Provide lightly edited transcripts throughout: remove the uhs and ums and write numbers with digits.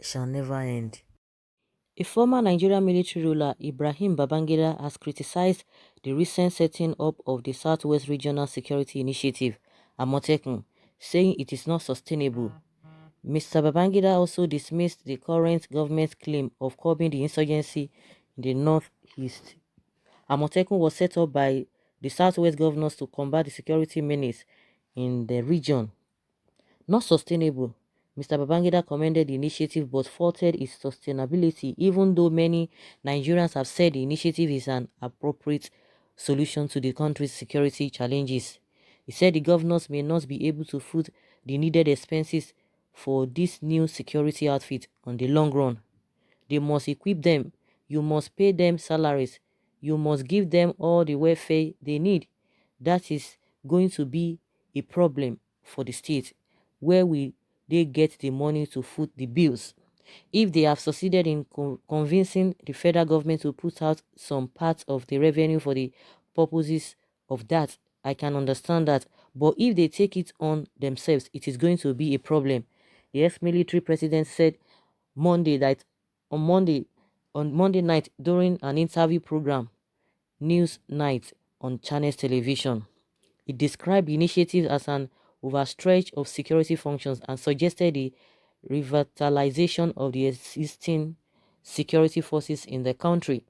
shall never end. A former Nigerian military ruler, Ibrahim Babangida, has criticized the recent setting up of the Southwest Regional Security Initiative, Amotekun, saying it is not sustainable. Mr. Babangida also dismissed the current government's claim of curbing the insurgency in the northeast. Amotekun was set up by the Southwest governors to combat the security menace in the region. Not sustainable. Mr. Babangida commended the initiative but faulted its sustainability, even though many Nigerians have said the initiative is an appropriate solution to the country's security challenges. He said the governors may not be able to foot the needed expenses for this new security outfit on the long run. They must equip them, you must pay them salaries, you must give them all the welfare they need. That is going to be a problem for the state. Where will they get the money to foot the bills? If they have succeeded in convincing the federal government to put out some part of the revenue for the purposes of that, I can understand that. But if they take it on themselves, it is going to be a problem. The ex-military president said Monday that on Monday on Monday night during an interview program, News Night on Channels Television. He described the initiative as an overstretch of security functions and suggested the revitalization of the existing security forces in the country.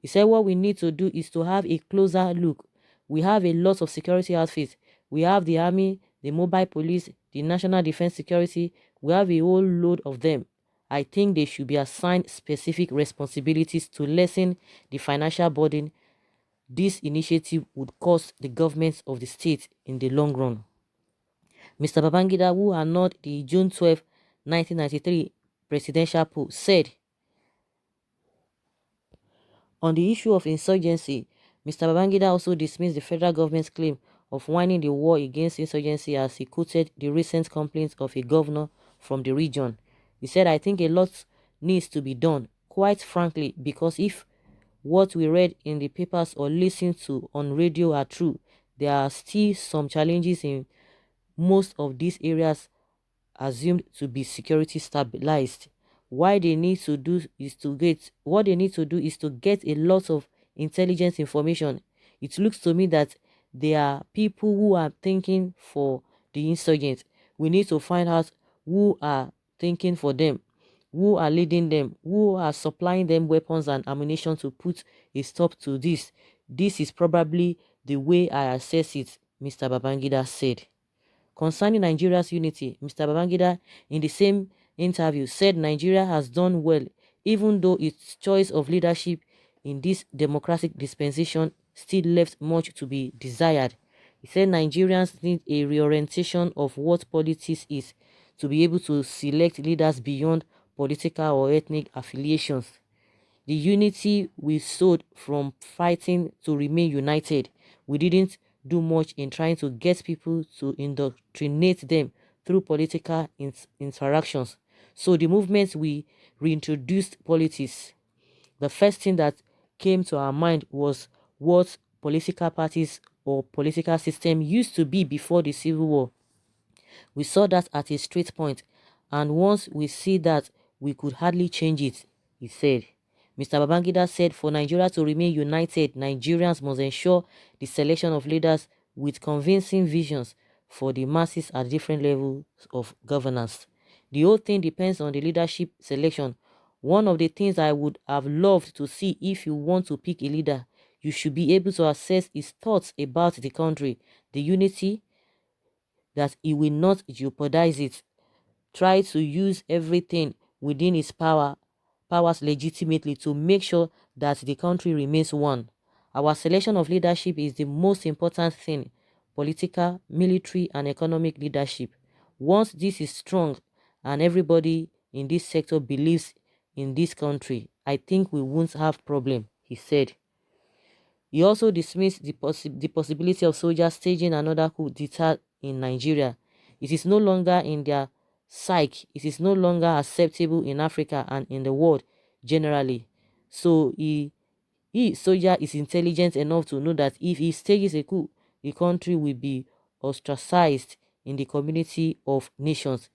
He said what we need to do is to have a closer look. We have a lot of security outfits. We have the army, the mobile police, the national defense security. We have a whole load of them. I think they should be assigned specific responsibilities to lessen the financial burden this initiative would cost the governments of the state in the long run. Mr. Babangida, who annulled the June 12, 1993 presidential poll, said on the issue of insurgency, Mr. Babangida also dismissed the federal government's claim of winning the war against insurgency as he quoted the recent complaints of a governor from the region. He said, I think a lot needs to be done, quite frankly, because if what we read in the papers or listened to on radio are true, there are still some challenges in most of these areas assumed to be security stabilized. Why they need to do is to get what they need to do is to get a lot of intelligence information. It looks to me that there are people who are thinking for the insurgents. We need to find out who are thinking for them, who are leading them, who are supplying them weapons and ammunition to put a stop to this. This is probably the way I assess it, Mr. Babangida said. Concerning Nigeria's unity, Mr. Babangida, in the same interview, said Nigeria has done well, even though its choice of leadership in this democratic dispensation still left much to be desired. He said Nigerians need a reorientation of what politics is to be able to select leaders beyond political or ethnic affiliations. The unity we sought from fighting to remain united. We didn't do much in trying to get people to indoctrinate them through political interactions. So the movement we reintroduced politics. The first thing that came to our mind was what political parties or political system used to be before the Civil War. We saw that at a straight point, and once we see that, we could hardly change it, he said. Mr. Babangida said for Nigeria to remain united, Nigerians must ensure the selection of leaders with convincing visions for the masses at different levels of governance. The whole thing depends on the leadership selection. One of the things I would have loved to see if you want to pick a leader, you should be able to assess his thoughts about the country, the unity, that he will not jeopardize it. Try to use everything within his powers legitimately to make sure that the country remains one. Our selection of leadership is the most important thing, political, military, and economic leadership. Once this is strong and everybody in this sector believes in this country, I think we won't have problem, he said. He also dismissed the possibility of soldiers staging another coup d'etat in Nigeria. It is no longer in their psyche. It is no longer acceptable in Africa and in the world generally. So soldier is intelligent enough to know that if he stages a coup, the country will be ostracized in the community of nations.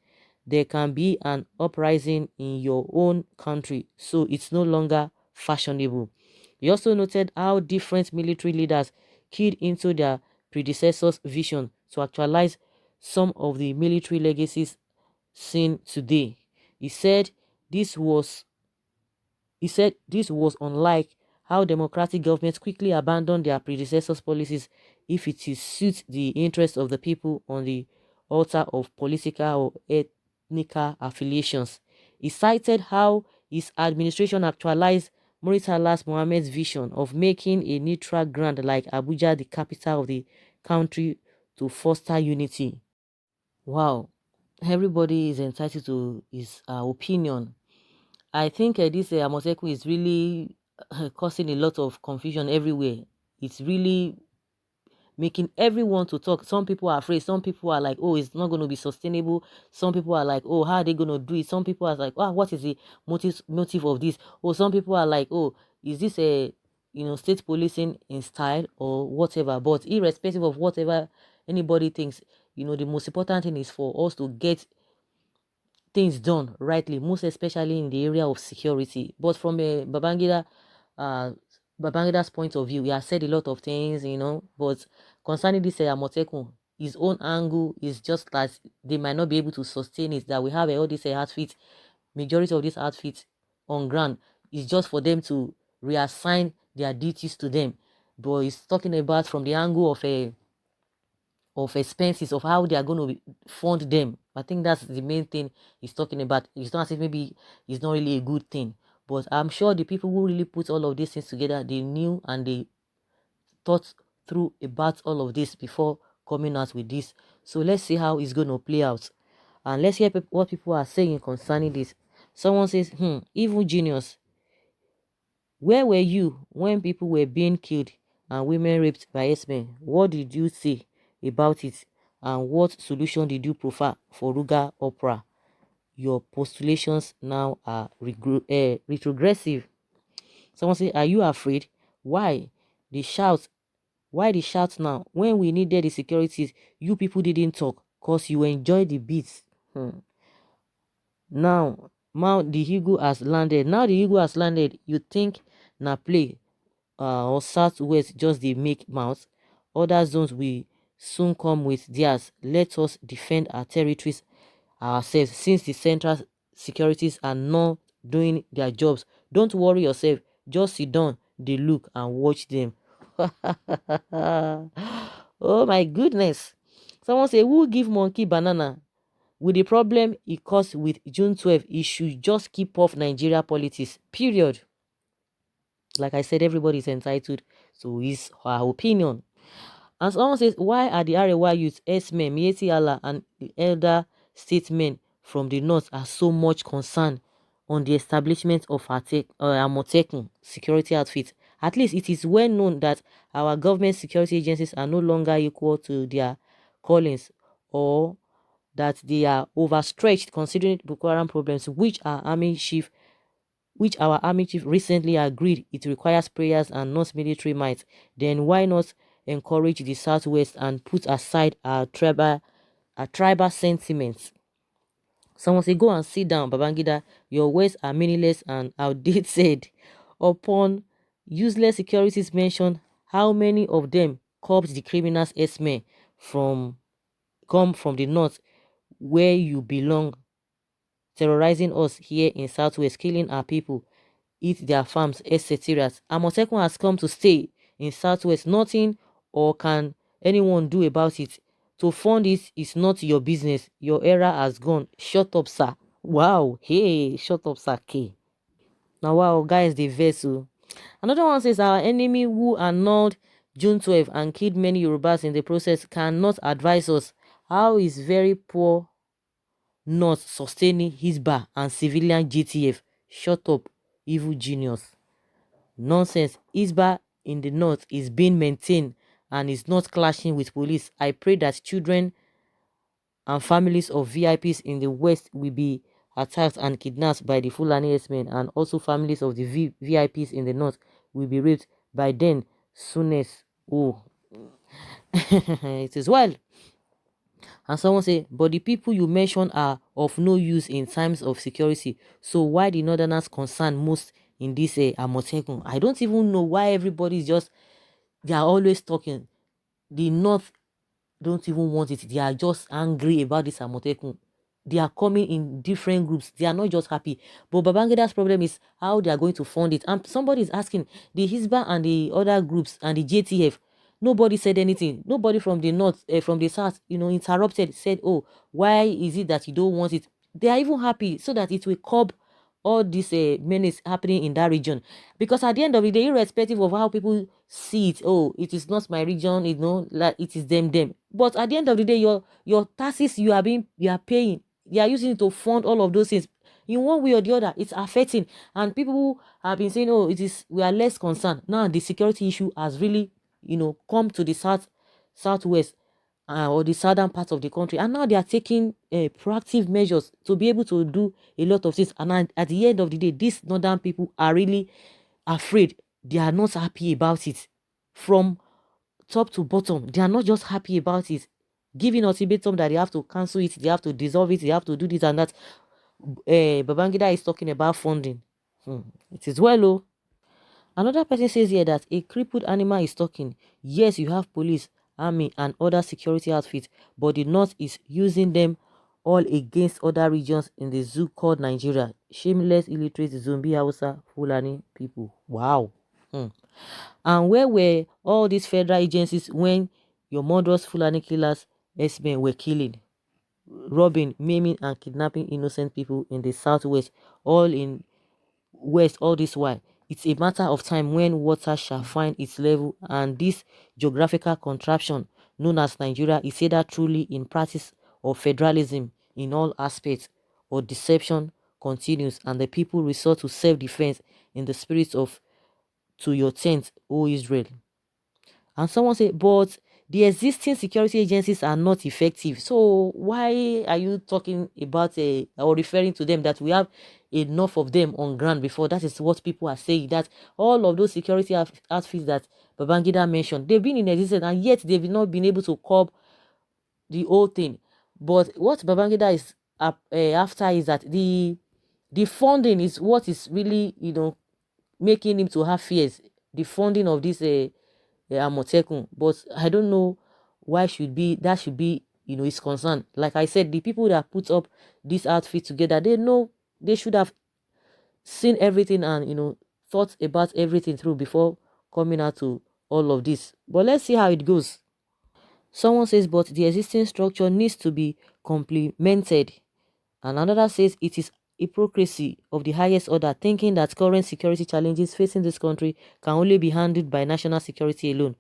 there can be an uprising in your own country, so it's no longer fashionable. He also noted how different military leaders keyed into their predecessors' vision to actualize some of the military legacies seen today. He said this was this was unlike how democratic governments quickly abandon their predecessors' policies if it is suits the interests of the people on the altar of political or ethnic affiliations. He cited how his administration actualized Murtala Mohammed's vision of making a neutral ground like Abuja the capital of the country to foster unity. Wow, everybody is entitled to his opinion. I think this Amotekun is really causing a lot of confusion everywhere. It's really making everyone to talk. Some people are afraid. Some people are like, oh, it's not going to be sustainable. Some people are like, oh, how are they going to do it? Some people are like, ah, what is the motive of this? Or some people are like, oh, is this a state policing in style or whatever? But irrespective of whatever anybody thinks, the most important thing is for us to get things done rightly, most especially in the area of security. But from a uh, Babangida's point of view, he has said a lot of things, but concerning this Amotekun, his own angle is just that they might not be able to sustain it, that we have all these outfits, majority of these outfits on ground is just for them to reassign their duties to them. But he's talking about from the angle of expenses of how they are going to fund them. I think that's the main thing he's talking about. It's not as if maybe it's not really a good thing, but I'm sure the people who really put all of these things together, they knew and they thought through about all of this before coming out with this. So let's see how it's going to play out, and let's hear what people are saying concerning this. Someone says, evil genius, where were you when people were being killed and women raped by S-men? What did you say about it? And what solution did you prefer for Ruga Opera? Your postulations now are retrogressive. Someone say, are you afraid? Why? The shout. Why the shout now? When we needed the securities, you people didn't talk because you enjoy the beats. Now the eagle has landed. Now the eagle has landed. You think na play or southwest just the make mouth. Other zones will soon come with theirs. Let us defend our territories ourselves since the central securities are not doing their jobs. Don't worry yourself. Just sit down, they look and watch them. Oh my goodness. Someone say, who give monkey banana? With the problem he caused with June 12, he should just keep off Nigeria politics. Period. Like I said, everybody is entitled to his or her opinion. And someone says, why are the Arewa youth, S-men, Mieti Allah, and the elder statesmen from the north are so much concerned on the establishment of Amotekun security outfit? At least it is well known that our government security agencies are no longer equal to their callings, or that they are overstretched considering Boko Haram problems, which our army chief recently agreed it requires prayers and not military might. Then why not encourage the southwest and put aside our tribal sentiments? Someone say, go and sit down, Babangida. Your words are meaningless and outdated. Upon useless securities mentioned, how many of them curbed the criminals S-men come from the north where you belong, terrorizing us here in southwest, killing our people, eat their farms, etc. Amotekun has come to stay in southwest. Nothing or can anyone do about it. To fund it is not your business. Your era has gone. Shut up, sir. Wow. Hey, shut up, sir. K. Now, wow, guys, the vessel. Another one says, our enemy who annulled June 12 and killed many Yorubas in the process cannot advise us how is very poor not sustaining Hisbah and civilian GTF. Shut up, evil genius. Nonsense. Hisbah in the north is being maintained and is not clashing with police. I pray that children and families of VIPs in the west will be attacked and kidnapped by the Fulani men, and also families of the VIPs in the north will be raped by then soonest. Oh, it is well. And someone say, but the people you mention are of no use in times of security. So why the northerners concerned most in this Amotekun? I don't even know why everybody is just, they are always talking. The north don't even want it. They are just angry about this Amotekun. They are coming in different groups. They are not just happy. But Babangida's problem is how they are going to fund it. And somebody is asking the Hisba and the other groups and the JTF. Nobody said anything. Nobody from the north, from the south, interrupted, said, oh, why is it that you don't want it? They are even happy so that it will curb all this menace happening in that region. Because at the end of the day, irrespective of how people see it, oh, it is not my region, like it is them. But at the end of the day, your taxes you are paying, they are using it to fund all of those things. In one way or the other, it's affecting. And people have been saying, oh, we are less concerned. Now the security issue has really, come to the southwest or the southern part of the country, and now they are taking proactive measures to be able to do a lot of things. And at the end of the day, these northern people are really afraid. They are not happy about it. From top to bottom, they are not just happy about it. Giving ultimatum that they have to cancel it, they have to dissolve it, they have to do this and that. Babangida is talking about funding. It is well, oh. Another person says here that a crippled animal is talking. Yes, you have police, army, and other security outfits, but the North is using them all against other regions in the zoo called Nigeria. Shameless, illiterate, zombie Hausa, Fulani people. Wow. And where were all these federal agencies when your murderous Fulani killers, S-men, were killing, robbing, maiming, and kidnapping innocent people in the southwest, all in west all this while? It's a matter of time when water shall find its level, and this geographical contraption known as Nigeria is either truly in practice or federalism in all aspects, or deception continues and the people resort to self-defense in the spirit of to your tent, O Israel. And someone said, but the existing security agencies are not effective. So why are you talking about or referring to them, that we have enough of them on ground before? That is what people are saying, that all of those security outfits that Babangida mentioned, they've been in existence and yet they've not been able to curb the whole thing. But what Babangida is after is that the funding is what is really, making him to have fears. The funding of this Amotekun. But I don't know why should be his concern. Like I said, the people that put up this outfit together, they know they should have seen everything and thought about everything through before coming out to all of this. But let's see how it goes. Someone says, but the existing structure needs to be complemented. And another says it is hypocrisy of the highest order, thinking that current security challenges facing this country can only be handled by national security alone.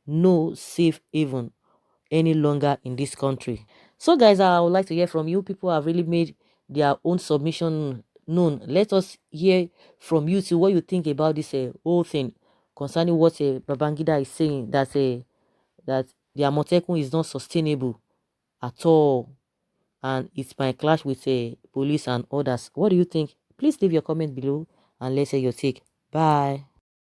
No safe haven any longer in this country. So guys, I would like to hear from you. People have really made their own submission known. Let us hear from you too what you think about this whole thing concerning what Babangida is saying, that the Amotekun is not sustainable at all, and it might clash with police and others. What do you think? Please leave your comment below and let's hear your take. Bye.